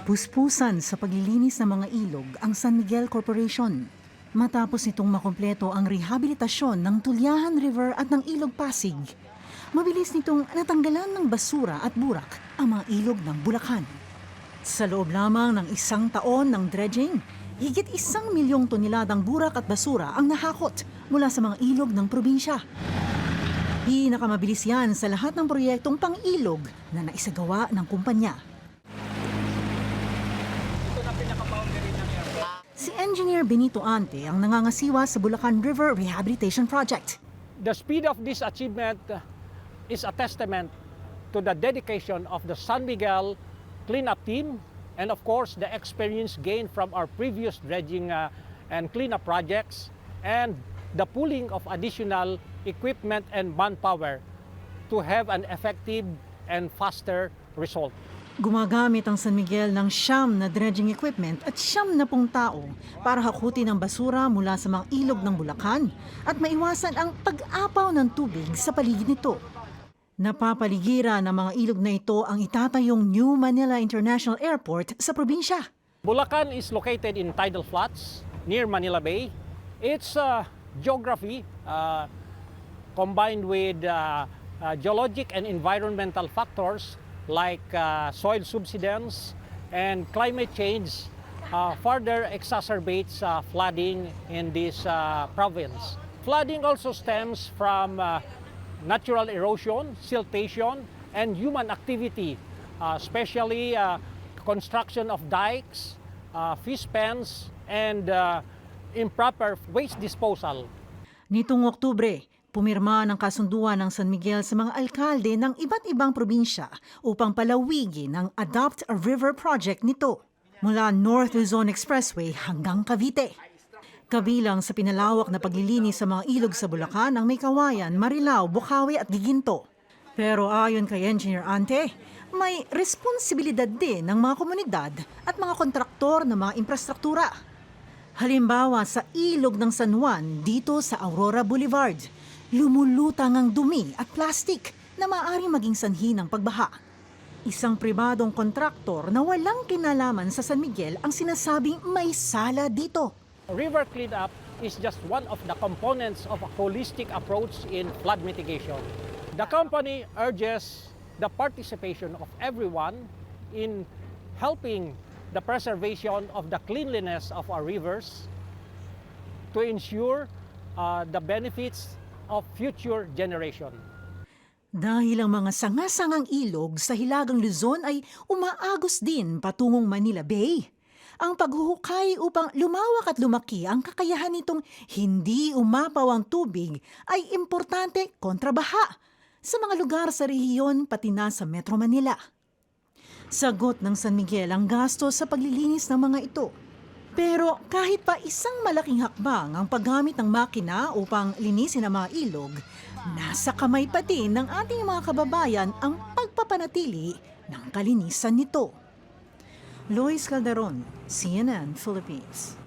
Puspusan sa paglilinis ng mga ilog ang San Miguel Corporation. Matapos nitong makumpleto ang rehabilitasyon ng Tulyahan River at ng Ilog Pasig, mabilis nitong natanggalan ng basura at burak ang mga ilog ng Bulacan. Sa loob lamang ng 1 taon ng dredging, higit 1 milyong toneladang burak at basura ang nahakot mula sa mga ilog ng probinsya. Pinakamabilis yan sa lahat ng proyektong pang-ilog na naisagawa ng kumpanya. Si Engineer Benito Ante ang nangangasiwa sa Bulacan River Rehabilitation Project. The speed of this achievement is a testament to the dedication of the San Miguel cleanup team and of course the experience gained from our previous dredging and cleanup projects and the pooling of additional equipment and manpower to have an effective and faster result. Gumagamit ang San Miguel ng 9 na dredging equipment at 9 tao para hakutin ang basura mula sa mga ilog ng Bulacan at maiwasan ang pag-apaw ng tubig sa paligid nito. Napapaligiran ng mga ilog na ito ang itatayong New Manila International Airport sa probinsya. Bulacan is located in tidal flats near Manila Bay. Its geography combined with geologic and environmental factors like soil subsidence and climate change further exacerbates flooding in this province. Flooding also stems from natural erosion, siltation, and human activity, especially construction of dikes, fish pens, and improper waste disposal. Nitong Oktubre, pumirma ng kasunduan ng San Miguel sa mga alkalde ng iba't ibang probinsya upang palawigin ang Adopt a River project nito mula North Luzon Expressway hanggang Cavite. Kabilang sa pinalawak na paglilinis sa mga ilog sa Bulacan ang May Kawayan, Marilao, Bukawi at Giginto. Pero ayon kay Engineer Ante, may responsibilidad din ng mga komunidad at mga kontraktor ng mga infrastruktura. Halimbawa sa ilog ng San Juan dito sa Aurora Boulevard, lumulutang ang dumi at plastik na maaaring maging sanhi ng pagbaha. Isang pribadong kontraktor na walang kinalaman sa San Miguel ang sinasabing may sala dito. River cleanup is just one of the components of a holistic approach in flood mitigation. The company urges the participation of everyone in helping the preservation of the cleanliness of our rivers to ensure the benefits of future generation. Dahil ang mga sanga-sangang ilog sa Hilagang Luzon ay umaagos din patungong Manila Bay. Ang paghuhukay upang lumawak at lumaki ang kakayahan nitong hindi umapaw ang tubig ay importante kontra baha sa mga lugar sa rehiyon pati na sa Metro Manila. Sagot ng San Miguel ang gasto sa paglilinis ng mga ito. Pero kahit pa isang malaking hakbang ang paggamit ng makina upang linisin ang mga ilog, nasa kamay pa din ng ating mga kababayan ang pagpapanatili ng kalinisan nito. Lois Calderon, CNN Philippines.